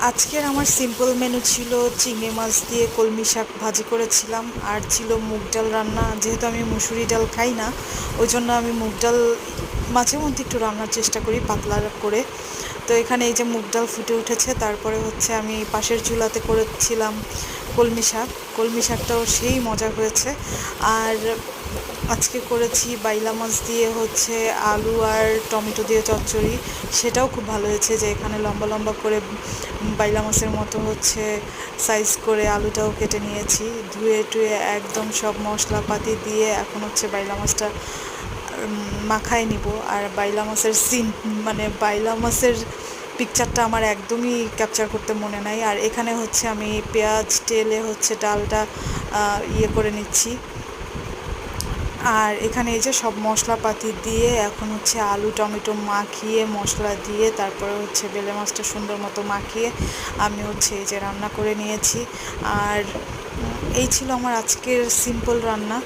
আজকের আমার simple menu ছিল চিংড়ি মাছ দিয়ে কলমি শাক ভাজি করেছিলাম, আর ছিল মুগ ডাল রান্না। যেহেতু আমি মুসুরি ডাল খাই না, ওই জন্য আমি মুগ ডাল মাঝে মধ্যে একটু রান্নার চেষ্টা করি পাতলা করে। তো এখানে এই যে মুগ ডাল ফুটে উঠেছে, তারপরে হচ্ছে আমি পাশের চুলাতে করেছিলাম কলমি শাক। কলমি শাকটাও সেই মজা হয়েছে। আর আজকে করেছি বাইলা মাছ দিয়ে হচ্ছে আলু আর টমেটো দিয়ে চচ্চড়ি, সেটাও খুব ভালো হয়েছে। যে এখানে লম্বা লম্বা করে বাইলা মাছের মতো হচ্ছে সাইজ করে আলুটাও কেটে নিয়েছি, ধুয়ে টুয়ে একদম সব মশলাপাতি দিয়ে এখন হচ্ছে বাইলা মাছটা মাখায় নিব। আর বাইলা মাছের মানে বাইলা মাছের পিকচারটা আমার একদমই ক্যাপচার করতে মনে নাই। আর এখানে হচ্ছে আমি পেঁয়াজ টেলে হচ্ছে ডালটা ইয়ে করে নিচ্ছি। আর এখানে এই যে সব মশলাপাতি দিয়ে এখন হচ্ছে আলু টমেটো মাখিয়ে মশলা দিয়ে তারপরে হচ্ছে বেলে মাছটা সুন্দর মতো মাখিয়ে আমি হচ্ছে এই যে রান্না করে নিয়েছি। আর এই ছিল আমার আজকের সিম্পল রান্না।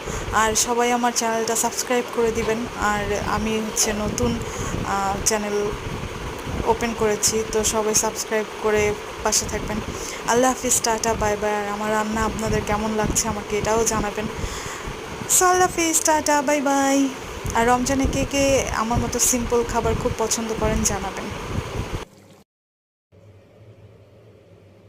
আর সবাই আমার চ্যানেলটা সাবস্ক্রাইব করে দিবেন। আর আমি হচ্ছে নতুন চ্যানেল ওপেন করেছি, তো সবাই সাবস্ক্রাইব করে পাশে থাকবেন। আল্লাহ হাফিজ, টাটা, বাই বাই। আর আমার রান্না আপনাদের কেমন লাগছে আমাকে এটাও জানাবেন। সো আল্লাহ হাফিজ, টাটা, বাই বাই। আর রমজানে কে কে আমার মতো সিম্পল খাবার খুব পছন্দ করেন জানাবেন।